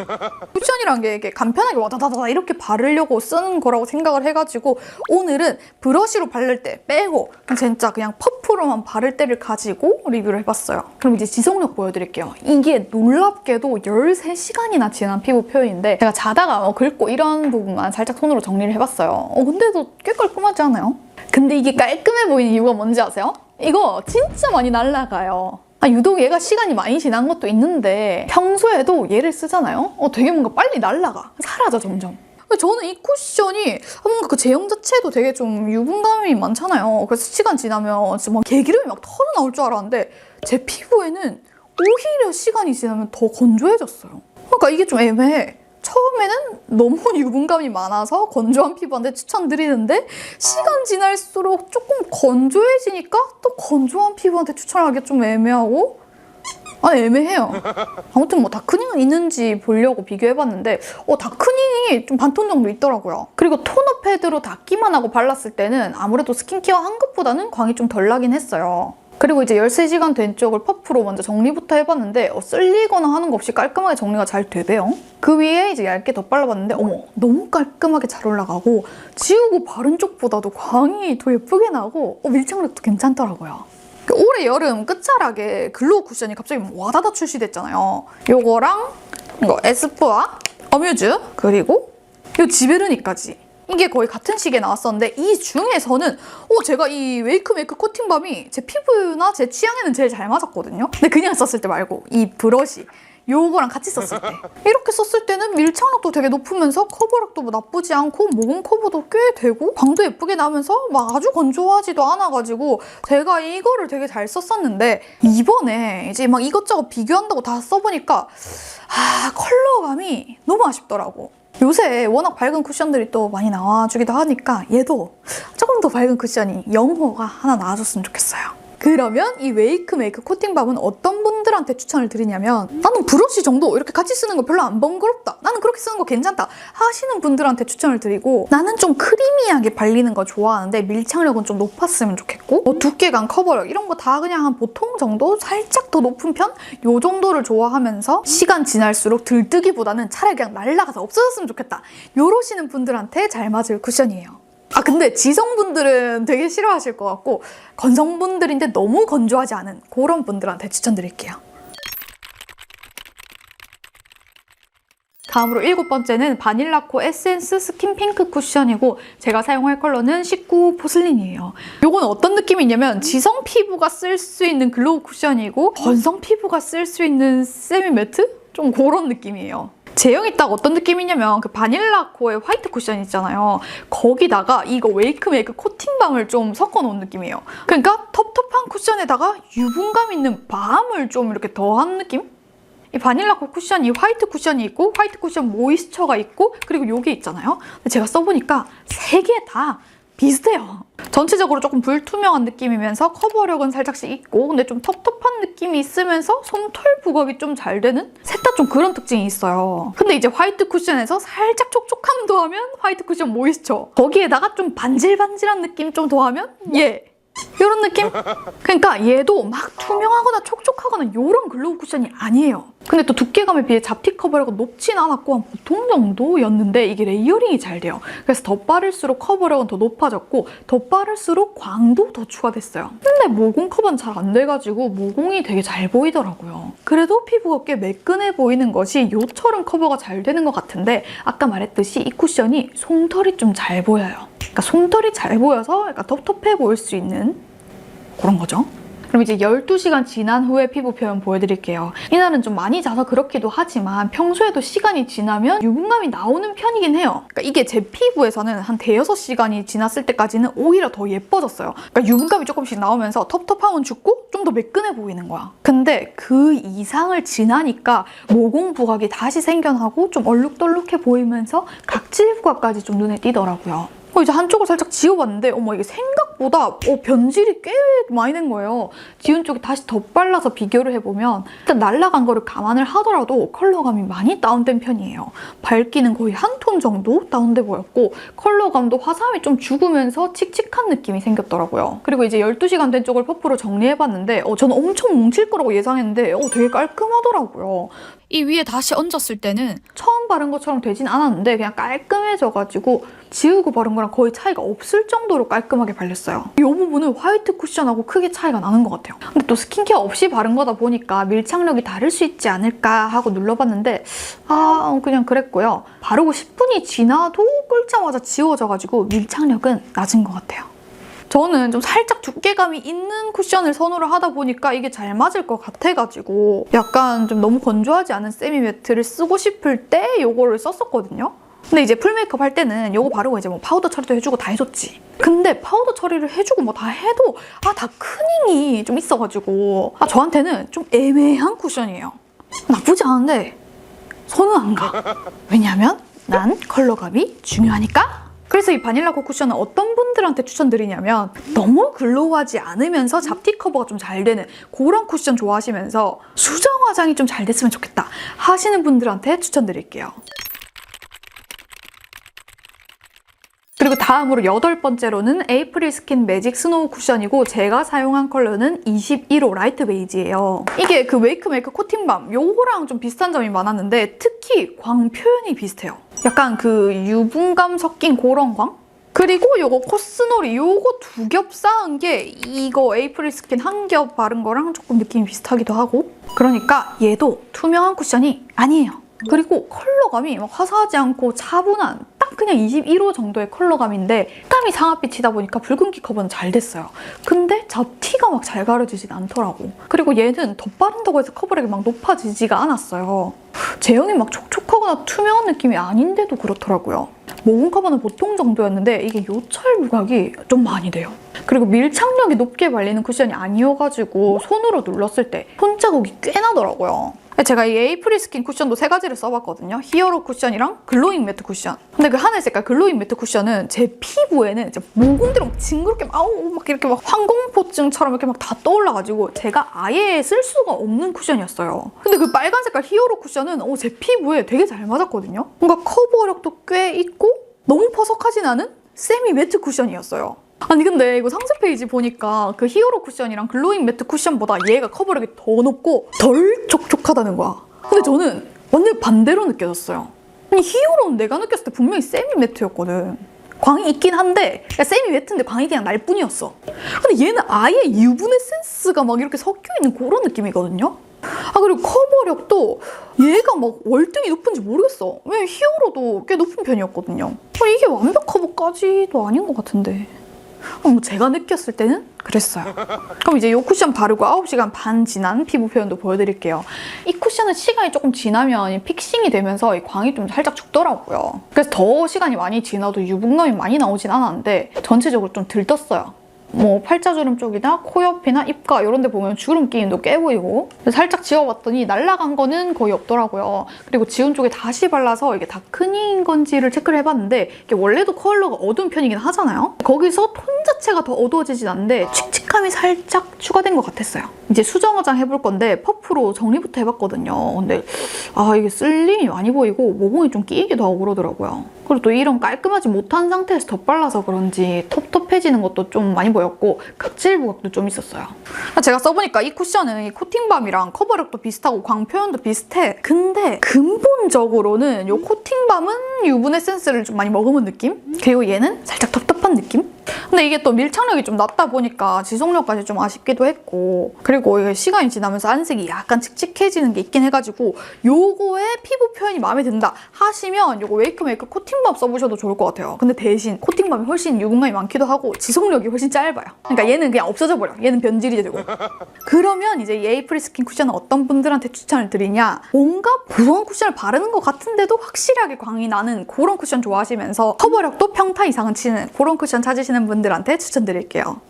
쿠션이란 게 이렇게 간편하게 와다다다 이렇게 바르려고 쓰는 거라고 생각을 해가지고 오늘은 브러쉬로 바를 때 빼고 진짜 그냥 퍼프로만 바를 때를 가지고 리뷰를 해봤어요. 그럼 이제 지속력 보여드릴게요. 이게 놀랍게도 13시간이나 지난 피부 표현인데 제가 자다가 긁고 이런 부분만 살짝 손으로 정리를 해봤어요. 근데도 꽤 깔끔하지 않아요? 근데 이게 깔끔해 보이는 이유가 뭔지 아세요? 이거 진짜 많이 날아가요. 유독 얘가 시간이 많이 지난 것도 있는데 평소에도 얘를 쓰잖아요. 되게 뭔가 빨리 날아가. 사라져 점점. 저는 이 쿠션이 뭔가 그 제형 자체도 되게 좀 유분감이 많잖아요. 그래서 시간 지나면 진짜 막 개기름이 막 터져 나올 줄 알았는데 제 피부에는 오히려 시간이 지나면 더 건조해졌어요. 그러니까 이게 좀 애매해. 처음에는 너무 유분감이 많아서 건조한 피부한테 추천드리는데 시간 지날수록 조금 건조해지니까 또 건조한 피부한테 추천하기 좀 애매하고 애매해요. 아무튼 뭐 다크닝은 있는지 보려고 비교해봤는데 다크닝이 좀 반톤 정도 있더라고요. 그리고 토너 패드로 닦기만 하고 발랐을 때는 아무래도 스킨케어 한 것보다는 광이 좀 덜 나긴 했어요. 그리고 이제 13시간 된 쪽을 퍼프로 먼저 정리부터 해봤는데 쓸리거나 하는 거 없이 깔끔하게 정리가 잘 되대요. 그 위에 이제 얇게 덧발라봤는데 너무 깔끔하게 잘 올라가고 지우고 바른 쪽보다도 광이 더 예쁘게 나고 밀착력도 괜찮더라고요. 올해 여름 끝자락에 글로우 쿠션이 갑자기 와다다 출시됐잖아요. 요거랑 이거 에스쁘아, 어뮤즈, 그리고 요 지베르니까지. 이게 거의 같은 시기에 나왔었는데 이 중에서는 제가 이 웨이크메이크 코팅밤이 제 피부나 제 취향에는 제일 잘 맞았거든요. 근데 그냥 썼을 때 말고 이 브러쉬 요거랑 같이 썼을 때 이렇게 썼을 때는 밀착력도 되게 높으면서 커버력도 뭐 나쁘지 않고 모공 커버도 꽤 되고 광도 예쁘게 나면서 막 아주 건조하지도 않아가지고 제가 이거를 되게 잘 썼었는데 이번에 이제 막 이것저것 비교한다고 다 써보니까 컬러감이 너무 아쉽더라고. 요새 워낙 밝은 쿠션들이 또 많이 나와주기도 하니까 얘도 조금 더 밝은 쿠션이 0호가 하나 나와줬으면 좋겠어요. 그러면 이 웨이크메이크 코팅밤은 어떤 분들한테 추천을 드리냐면 나는 브러쉬 정도 이렇게 같이 쓰는 거 별로 안 번거롭다. 나는 그렇게 쓰는 거 괜찮다 하시는 분들한테 추천을 드리고 나는 좀 크리미하게 발리는 거 좋아하는데 밀착력은 좀 높았으면 좋겠고 두께감, 커버력 이런 거 다 그냥 한 보통 정도? 살짝 더 높은 편? 요 정도를 좋아하면서 시간 지날수록 들뜨기보다는 차라리 그냥 날아가서 없어졌으면 좋겠다. 요러시는 분들한테 잘 맞을 쿠션이에요. 근데 지성분들은 되게 싫어하실 것 같고 건성분들인데 너무 건조하지 않은 그런 분들한테 추천드릴게요. 다음으로 7번째는 바닐라코 에센스 스킨 핑크 쿠션이고 제가 사용할 컬러는 19 포슬린이에요. 이건 어떤 느낌이냐면 지성 피부가 쓸 수 있는 글로우 쿠션이고 건성 피부가 쓸 수 있는 세미 매트? 좀 그런 느낌이에요. 제형이 딱 어떤 느낌이냐면 그 바닐라코의 화이트 쿠션 있잖아요. 거기다가 이거 웨이크메이크 코팅밤을 좀 섞어놓은 느낌이에요. 그러니까 텁텁한 쿠션에다가 유분감 있는 밤을 좀 이렇게 더한 느낌? 이 바닐라코 쿠션이 화이트 쿠션이 있고 화이트 쿠션 모이스처가 있고 그리고 요게 있잖아요. 근데 제가 써보니까 3개 다 비슷해요. 전체적으로 조금 불투명한 느낌이면서 커버력은 살짝씩 있고 근데 좀 텁텁한 느낌이 있으면서 솜털 부각이 좀 잘 되는? 셋 다 좀 그런 특징이 있어요. 근데 이제 화이트 쿠션에서 살짝 촉촉함 더하면 화이트 쿠션 모이스처 거기에다가 좀 반질반질한 느낌 좀 더하면 이런 느낌? 그러니까 얘도 막 투명하거나 촉촉하거나 이런 글로우 쿠션이 아니에요. 근데 또 두께감에 비해 잡티 커버력은 높진 않았고 한 보통 정도였는데 이게 레이어링이 잘 돼요. 그래서 더 빠를수록 커버력은 더 높아졌고 더 빠를수록 광도 더 추가됐어요. 근데 모공 커버는 잘 안 돼가지고 모공이 되게 잘 보이더라고요. 그래도 피부가 꽤 매끈해 보이는 것이 요처럼 커버가 잘 되는 것 같은데 아까 말했듯이 이 쿠션이 솜털이 좀 잘 보여요. 그러니까 솜털이 잘 보여서 약간 텁텁해 보일 수 있는 그런 거죠. 그럼 이제 12시간 지난 후에 피부 표현 보여드릴게요. 이날은 좀 많이 자서 그렇기도 하지만 평소에도 시간이 지나면 유분감이 나오는 편이긴 해요. 그러니까 이게 제 피부에서는 한 5-6시간이 지났을 때까지는 오히려 더 예뻐졌어요. 그러니까 유분감이 조금씩 나오면서 텁텁함은 죽고 좀 더 매끈해 보이는 거야. 근데 그 이상을 지나니까 모공 부각이 다시 생겨나고 좀 얼룩덜룩해 보이면서 각질 부각까지 좀 눈에 띄더라고요. 이제 한쪽을 살짝 지워봤는데 이게 생각보다 변질이 꽤 많이 된 거예요. 지운 쪽에 다시 덧발라서 비교를 해보면 일단 날아간 거를 감안을 하더라도 컬러감이 많이 다운된 편이에요. 밝기는 거의 한 톤 정도 다운돼 보였고 컬러감도 화사함이 좀 죽으면서 칙칙한 느낌이 생겼더라고요. 그리고 이제 12시간 된 쪽을 퍼프로 정리해봤는데 저는 엄청 뭉칠 거라고 예상했는데 되게 깔끔하더라고요. 이 위에 다시 얹었을 때는 처음 바른 것처럼 되진 않았는데 그냥 깔끔해져가지고 지우고 바른 거랑 거의 차이가 없을 정도로 깔끔하게 발렸어요. 이 부분은 화이트 쿠션하고 크게 차이가 나는 것 같아요. 근데 또 스킨케어 없이 바른 거다 보니까 밀착력이 다를 수 있지 않을까 하고 눌러봤는데 그냥 그랬고요. 바르고 10분이 지나도 끓자마자 지워져가지고 밀착력은 낮은 것 같아요. 저는 좀 살짝 두께감이 있는 쿠션을 선호를 하다 보니까 이게 잘 맞을 것 같아가지고 약간 좀 너무 건조하지 않은 세미 매트를 쓰고 싶을 때 이거를 썼었거든요. 근데 이제 풀 메이크업 할 때는 이거 바르고 이제 뭐 파우더 처리도 해주고 다 해줬지. 근데 파우더 처리를 해주고 뭐 다 해도 다크닝이 좀 있어가지고 저한테는 좀 애매한 쿠션이에요. 나쁘지 않은데 손은 안 가. 왜냐면 난 컬러감이 중요하니까. 그래서 이 바닐라코 쿠션은 어떤 분들한테 추천드리냐면 너무 글로우하지 않으면서 잡티 커버가 좀 잘 되는 그런 쿠션 좋아하시면서 수정 화장이 좀 잘 됐으면 좋겠다 하시는 분들한테 추천드릴게요. 그리고 다음으로 8번째로는 에이프릴 스킨 매직 스노우 쿠션이고 제가 사용한 컬러는 21호 라이트 베이지예요. 이게 그 웨이크메이크 코팅밤 요거랑 좀 비슷한 점이 많았는데 특히 광 표현이 비슷해요. 약간 그 유분감 섞인 그런 광? 그리고 요거 코스놀이 요거 2겹 쌓은 게 이거 에이프릴 스킨 1겹 바른 거랑 조금 느낌이 비슷하기도 하고 그러니까 얘도 투명한 쿠션이 아니에요. 그리고 컬러감이 막 화사하지 않고 차분한 딱 그냥 21호 정도의 컬러감인데 색감이 상아빛이다 보니까 붉은기 커버는 잘 됐어요. 근데 잡티가 막 잘 가려지진 않더라고. 그리고 얘는 덧바른다고 해서 커버력이 막 높아지지가 않았어요. 제형이 막 촉촉하거나 투명한 느낌이 아닌데도 그렇더라고요. 모공 커버는 보통 정도였는데 이게 요철 부각이 좀 많이 돼요. 그리고 밀착력이 높게 발리는 쿠션이 아니어가지고 손으로 눌렀을 때 손자국이 꽤 나더라고요. 제가 이 에이프릴 스킨 쿠션도 3가지를 써봤거든요. 히어로 쿠션이랑 글로잉 매트 쿠션. 근데 그 하늘 색깔 글로잉 매트 쿠션은 제 피부에는 이제 모공들이 막 징그럽게 막 이렇게 막 황공포증처럼 이렇게 막 다 떠올라가지고 제가 아예 쓸 수가 없는 쿠션이었어요. 근데 그 빨간 색깔 히어로 쿠션은 제 피부에 되게 잘 맞았거든요. 뭔가 커버력도 꽤 있고 너무 퍼석하진 않은 세미 매트 쿠션이었어요. 아니 근데 이거 상세 페이지 보니까 그 히어로 쿠션이랑 글로잉 매트 쿠션보다 얘가 커버력이 더 높고 덜 촉촉하다는 거야. 근데 저는 완전 반대로 느껴졌어요. 아니 히어로는 내가 느꼈을 때 분명히 세미 매트였거든. 광이 있긴 한데 세미 매트인데 광이 그냥 날 뿐이었어. 근데 얘는 아예 유분 에센스가 막 이렇게 섞여있는 그런 느낌이거든요. 그리고 커버력도 얘가 막 월등히 높은지 모르겠어. 왜냐면 히어로도 꽤 높은 편이었거든요. 이게 완벽 커버까지도 아닌 것 같은데. 제가 느꼈을 때는 그랬어요. 그럼 이제 이 쿠션 바르고 9시간 반 지난 피부 표현도 보여드릴게요. 이 쿠션은 시간이 조금 지나면 픽싱이 되면서 이 광이 좀 살짝 죽더라고요. 그래서 더 시간이 많이 지나도 유분감이 많이 나오진 않았는데 전체적으로 좀 들떴어요. 뭐 팔자주름 쪽이나 코 옆이나 입가 이런 데 보면 주름 끼임도 꽤 보이고 살짝 지워봤더니 날아간 거는 거의 없더라고요. 그리고 지운 쪽에 다시 발라서 이게 다크닝인 건지를 체크를 해봤는데 이게 원래도 컬러가 어두운 편이긴 하잖아요. 거기서 톤 자체가 더 어두워지진 않는데 칙칙함이 살짝 추가된 것 같았어요. 이제 수정 화장 해볼 건데 퍼프로 정리부터 해봤거든요. 근데 이게 쓸림이 많이 보이고 모공이 좀 끼이기도 하고 그러더라고요. 그리고 또 이런 깔끔하지 못한 상태에서 덧발라서 그런지 텁텁해지는 것도 좀 많이 보였고 각질 부각도 좀 있었어요. 제가 써보니까 이 쿠션은 이 코팅밤이랑 커버력도 비슷하고 광 표현도 비슷해. 근데 근본적으로는 이 코팅밤은 유분 에센스를 좀 많이 머금은 느낌? 그리고 얘는 살짝 텁텁한 느낌? 근데 이게 또 밀착력이 좀 낮다 보니까 지속력까지 좀 아쉽기도 했고 그리고 이게 시간이 지나면서 안색이 약간 칙칙해지는 게 있긴 해가지고 요거의 피부 표현이 마음에 든다 하시면 요거 웨이크메이크 코팅밤 써보셔도 좋을 것 같아요. 근데 대신 코팅밤이 훨씬 유분감이 많기도 하고 지속력이 훨씬 짧아요. 그러니까 얘는 그냥 없어져 버려. 얘는 변질이 되고. 그러면 이제 이 에이프릴 스킨 쿠션은 어떤 분들한테 추천을 드리냐, 뭔가 보송 쿠션을 바르는 것 같은데도 확실하게 광이 나는 그런 쿠션 좋아하시면서 커버력도 평타 이상은 치는 그런 쿠션 찾으시는 분들한테 추천드릴게요.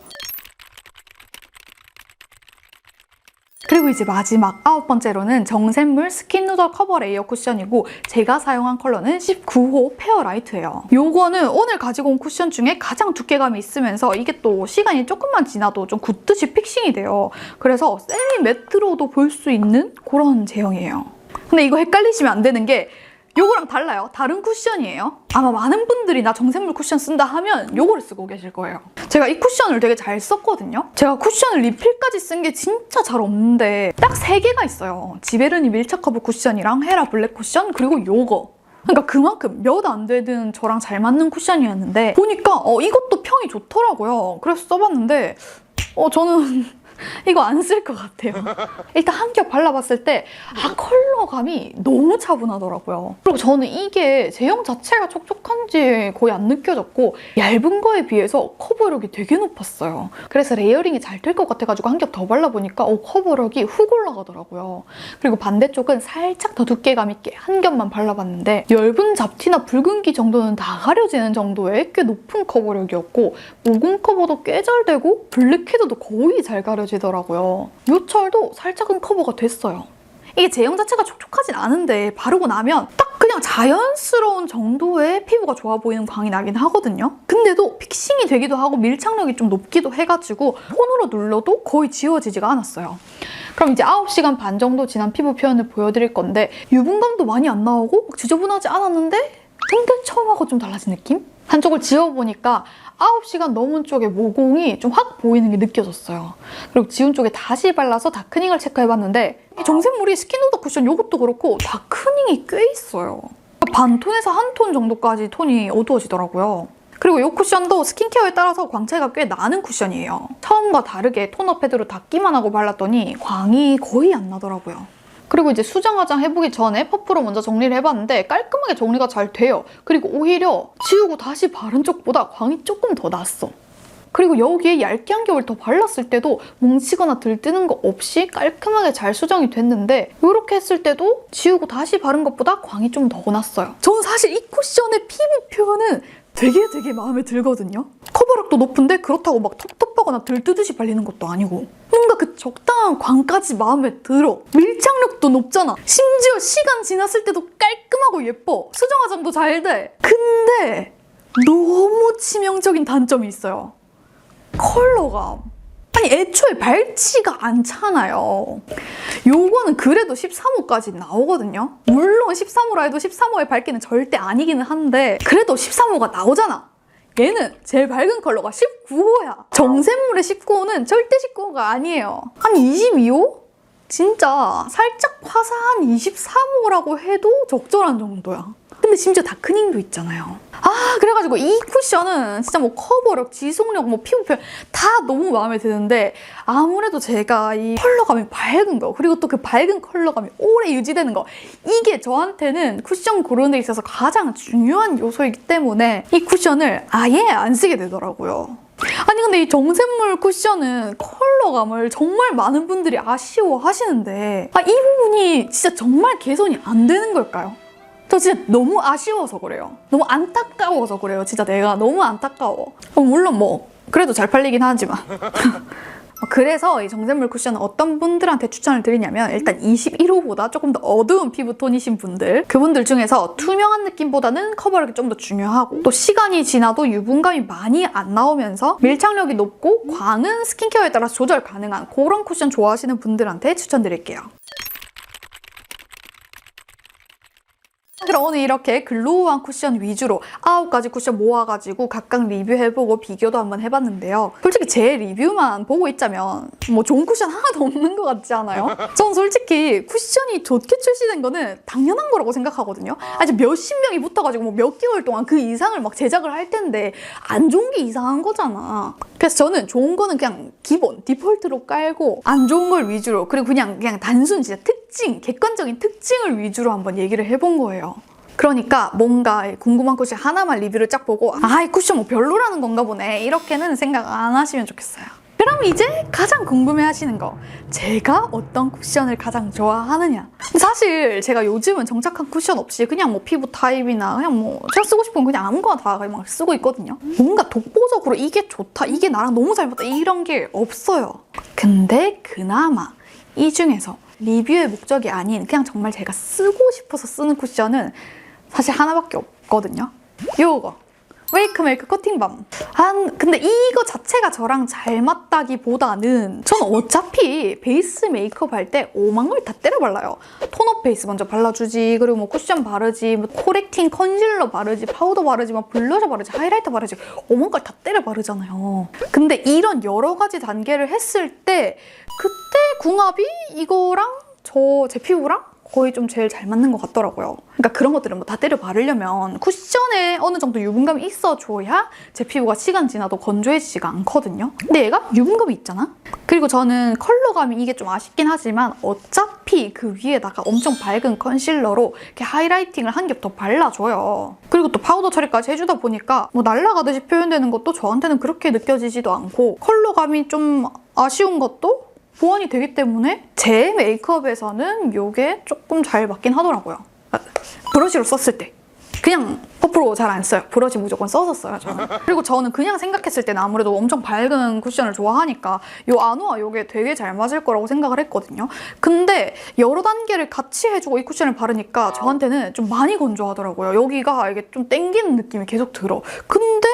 그리고 이제 마지막 9번째로는 정샘물 스킨 누더 커버 레이어 쿠션이고 제가 사용한 컬러는 19호 페어 라이트예요. 요거는 오늘 가지고 온 쿠션 중에 가장 두께감이 있으면서 이게 또 시간이 조금만 지나도 좀 굳듯이 픽싱이 돼요. 그래서 세미 매트로도 볼 수 있는 그런 제형이에요. 근데 이거 헷갈리시면 안 되는 게 요거랑 달라요. 다른 쿠션이에요. 아마 많은 분들이 나 정샘물 쿠션 쓴다 하면 요거를 쓰고 계실 거예요. 제가 이 쿠션을 되게 잘 썼거든요. 제가 쿠션을 리필까지 쓴 게 진짜 잘 없는데 딱 3개가 있어요. 지베르니 밀착 커버 쿠션이랑 헤라 블랙 쿠션 그리고 요거. 그러니까 그만큼 몇 안 되는 저랑 잘 맞는 쿠션이었는데 보니까 이것도 평이 좋더라고요. 그래서 써봤는데 저는 이거 안 쓸 것 같아요. 일단 한 겹 발라봤을 때 컬러감이 너무 차분하더라고요. 그리고 저는 이게 제형 자체가 촉촉한지 거의 안 느껴졌고 얇은 거에 비해서 커버력이 되게 높았어요. 그래서 레이어링이 잘 될 것 같아가지고 한 겹 더 발라보니까 커버력이 훅 올라가더라고요. 그리고 반대쪽은 살짝 더 두께감 있게 한 겹만 발라봤는데 엷은 잡티나 붉은기 정도는 다 가려지는 정도의 꽤 높은 커버력이었고 모공 커버도 꽤 잘 되고 블랙헤드도 거의 잘 가려지더라고요. 요철도 살짝은 커버가 됐어요. 이게 제형 자체가 촉촉하진 않은데 바르고 나면 딱 그냥 자연스러운 정도의 피부가 좋아 보이는 광이 나긴 하거든요. 근데도 픽싱이 되기도 하고 밀착력이 좀 높기도 해가지고 폰으로 눌러도 거의 지워지지가 않았어요. 그럼 이제 9시간 반 정도 지난 피부 표현을 보여드릴 건데 유분감도 많이 안 나오고 지저분하지 않았는데 근데 처음하고 좀 달라진 느낌? 한쪽을 지워보니까 9시간 넘은 쪽에 모공이 좀 확 보이는 게 느껴졌어요. 그리고 지운 쪽에 다시 발라서 다크닝을 체크해봤는데 이 정샘물이 스킨오더 쿠션 이것도 그렇고 다크닝이 꽤 있어요. 반톤에서 한 톤 정도까지 톤이 어두워지더라고요. 그리고 이 쿠션도 스킨케어에 따라서 광채가 꽤 나는 쿠션이에요. 처음과 다르게 토너 패드로 닦기만 하고 발랐더니 광이 거의 안 나더라고요. 그리고 이제 수정 화장 해보기 전에 퍼프로 먼저 정리를 해봤는데 깔끔하게 정리가 잘 돼요. 그리고 오히려 지우고 다시 바른 쪽보다 광이 조금 더 났어. 그리고 여기에 얇게 한 겹을 더 발랐을 때도 뭉치거나 들뜨는 거 없이 깔끔하게 잘 수정이 됐는데 이렇게 했을 때도 지우고 다시 바른 것보다 광이 좀 더 났어요. 저는 사실 이 쿠션의 피부 표현은 되게 마음에 들거든요. 커버력도 높은데 그렇다고 막 텁텁하거나 들뜨듯이 발리는 것도 아니고 뭔가 그 적당한 광까지 마음에 들어. 밀착력도 높잖아. 심지어 시간 지났을 때도 깔끔하고 예뻐. 수정 화장도 잘 돼. 근데 너무 치명적인 단점이 있어요. 컬러감. 아니 애초에 밝지가 않잖아요. 요거는 그래도 13호까지 나오거든요. 물론 13호라 해도 13호의 밝기는 절대 아니기는 한데 그래도 13호가 나오잖아. 얘는 제일 밝은 컬러가 19호야. 정샘물의 19호는 절대 19호가 아니에요. 한 22호? 진짜 살짝 화사한 23호라고 해도 적절한 정도야. 근데 심지어 다크닝도 있잖아요. 그래가지고 이 쿠션은 진짜 뭐 커버력, 지속력, 뭐 피부 표현 다 너무 마음에 드는데 아무래도 제가 이 컬러감이 밝은 거 그리고 또 그 밝은 컬러감이 오래 유지되는 거 이게 저한테는 쿠션 고르는 데 있어서 가장 중요한 요소이기 때문에 이 쿠션을 아예 안 쓰게 되더라고요. 아니 근데 이 정샘물 쿠션은 컬러감을 정말 많은 분들이 아쉬워하시는데 이 부분이 진짜 정말 개선이 안 되는 걸까요? 저 진짜 너무 아쉬워서 그래요. 너무 안타까워서 그래요. 진짜 내가 너무 안타까워. 물론 뭐 그래도 잘 팔리긴 하지만 그래서 이 정샘물 쿠션은 어떤 분들한테 추천을 드리냐면 일단 21호보다 조금 더 어두운 피부톤이신 분들 그분들 중에서 투명한 느낌보다는 커버력이 좀 더 중요하고 또 시간이 지나도 유분감이 많이 안 나오면서 밀착력이 높고 광은 스킨케어에 따라 조절 가능한 그런 쿠션 좋아하시는 분들한테 추천드릴게요. 그럼 오늘 이렇게 글로우한 쿠션 위주로 9가지 쿠션 모아가지고 각각 리뷰해보고 비교도 한번 해봤는데요. 솔직히 제 리뷰만 보고 있자면 뭐 좋은 쿠션 하나도 없는 것 같지 않아요? 전 솔직히 쿠션이 좋게 출시된 거는 당연한 거라고 생각하거든요. 아직 몇십 명이 붙어가지고 뭐 몇 개월 동안 그 이상을 막 제작을 할 텐데 안 좋은 게 이상한 거잖아. 그래서 저는 좋은 거는 그냥 기본, 디폴트로 깔고 안 좋은 걸 위주로 그리고 그냥 단순 진짜 특징, 객관적인 특징을 위주로 한번 얘기를 해본 거예요. 그러니까 뭔가 궁금한 쿠션 하나만 리뷰를 쫙 보고 이 쿠션 뭐 별로라는 건가 보네 이렇게는 생각 안 하시면 좋겠어요. 그럼 이제 가장 궁금해하시는 거 제가 어떤 쿠션을 가장 좋아하느냐. 사실 제가 요즘은 정착한 쿠션 없이 그냥 뭐 피부 타입이나 그냥 뭐 제가 쓰고 싶은 그냥 아무거나 다 막 쓰고 있거든요. 뭔가 독보적으로 이게 좋다, 이게 나랑 너무 잘 맞다 이런 게 없어요. 근데 그나마 이 중에서 리뷰의 목적이 아닌 그냥 정말 제가 쓰고 싶어서 쓰는 쿠션은 사실 하나밖에 없거든요. 요거 웨이크메이크 코팅밤. 근데 이거 자체가 저랑 잘 맞다기보다는 저는 어차피 베이스 메이크업 할 때 오만 걸 다 때려 발라요. 톤업 베이스 먼저 발라주지, 그리고 뭐 쿠션 바르지, 뭐 코렉팅 컨실러 바르지, 파우더 바르지, 막 블러셔 바르지, 하이라이터 바르지, 오만 걸 다 때려 바르잖아요. 근데 이런 여러 가지 단계를 했을 때 그때 궁합이 이거랑 제 피부랑 거의 좀 제일 잘 맞는 것 같더라고요. 그러니까 그런 것들은 뭐 다 때려 바르려면 쿠션에 어느 정도 유분감이 있어줘야 제 피부가 시간 지나도 건조해지지가 않거든요. 근데 얘가 유분감이 있잖아? 그리고 저는 컬러감이 이게 좀 아쉽긴 하지만 어차피 그 위에다가 엄청 밝은 컨실러로 이렇게 하이라이팅을 한 겹 더 발라줘요. 그리고 또 파우더 처리까지 해주다 보니까 뭐 날아가듯이 표현되는 것도 저한테는 그렇게 느껴지지도 않고 컬러감이 좀 아쉬운 것도 보완이 되기 때문에 제 메이크업에서는 이게 조금 잘 맞긴 하더라고요. 브러쉬로 썼을 때. 그냥 퍼프로 잘 안 써요. 브러쉬 무조건 써서 써요, 저는. 그리고 저는 그냥 생각했을 때는 아무래도 엄청 밝은 쿠션을 좋아하니까 이 아누아 이게 되게 잘 맞을 거라고 생각을 했거든요. 근데 여러 단계를 같이 해주고 이 쿠션을 바르니까 저한테는 좀 많이 건조하더라고요. 여기가 이게 좀 땡기는 느낌이 계속 들어. 근데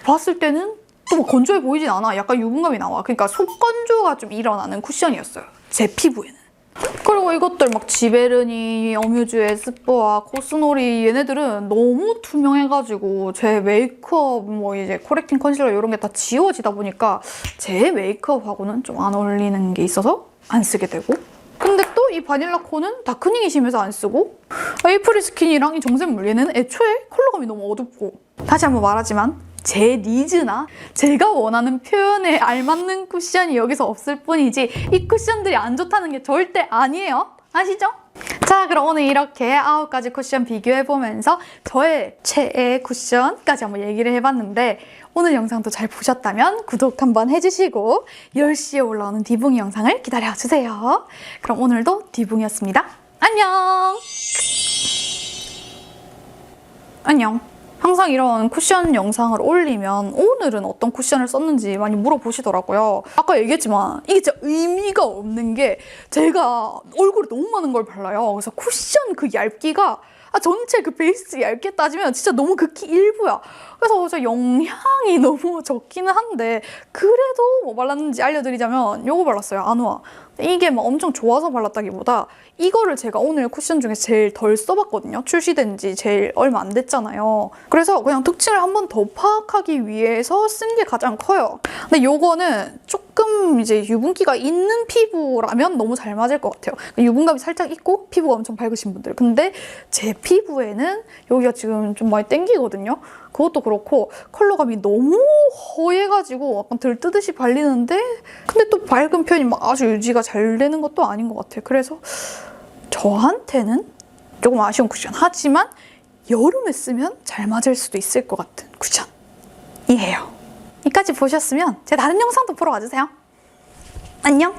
봤을 때는 또 뭐 건조해 보이진 않아. 약간 유분감이 나와. 그러니까 속건조가 좀 일어나는 쿠션이었어요. 제 피부에는. 그리고 이것들 막 지베르니, 어뮤즈, 에스쁘아, 코스놀이 얘네들은 너무 투명해가지고 제 메이크업 뭐 이제 코렉팅 컨실러 이런 게 다 지워지다 보니까 제 메이크업하고는 좀 안 어울리는 게 있어서 안 쓰게 되고, 근데 또 이 바닐라 콘은 다크닝이 심해서 안 쓰고, 에이프릴 스킨이랑 이 정샘물 얘는 애초에 컬러감이 너무 어둡고, 다시 한번 말하지만 제 니즈나 제가 원하는 표현에 알맞는 쿠션이 여기서 없을 뿐이지 이 쿠션들이 안 좋다는 게 절대 아니에요. 아시죠? 자, 그럼 오늘 이렇게 9가지 쿠션 비교해보면서 저의 최애 쿠션까지 한번 얘기를 해봤는데, 오늘 영상도 잘 보셨다면 구독 한번 해주시고 10시에 올라오는 디붕이 영상을 기다려주세요. 그럼 오늘도 디붕이었습니다. 안녕! 안녕. 항상 이런 쿠션 영상을 올리면 오늘은 어떤 쿠션을 썼는지 많이 물어보시더라고요. 아까 얘기했지만 이게 진짜 의미가 없는 게 제가 얼굴에 너무 많은 걸 발라요. 그래서 쿠션 그 얇기가 전체 그 베이스 얇게 따지면 진짜 너무 극히 일부야. 그래서 저 영양이 너무 적기는 한데 그래도 뭐 발랐는지 알려드리자면 요거 발랐어요. 아누아. 이게 막 엄청 좋아서 발랐다기보다 이거를 제가 오늘 쿠션 중에 제일 덜 써봤거든요. 출시된 지 제일 얼마 안 됐잖아요. 그래서 그냥 특징을 한 번 더 파악하기 위해서 쓴 게 가장 커요. 근데 요거는 조금 이제 유분기가 있는 피부라면 너무 잘 맞을 것 같아요. 유분감이 살짝 있고 피부가 엄청 밝으신 분들. 근데 제 피부에는 여기가 지금 좀 많이 땡기거든요. 그것도 그렇고 컬러감이 너무 허해가지고 약간 들뜨듯이 발리는데 근데 또 밝은 편이 막 아주 유지가 잘 되는 것도 아닌 것 같아요. 그래서 저한테는 조금 아쉬운 쿠션. 하지만 여름에 쓰면 잘 맞을 수도 있을 것 같은 쿠션이에요. 여기까지 보셨으면 제 다른 영상도 보러 와주세요. 안녕!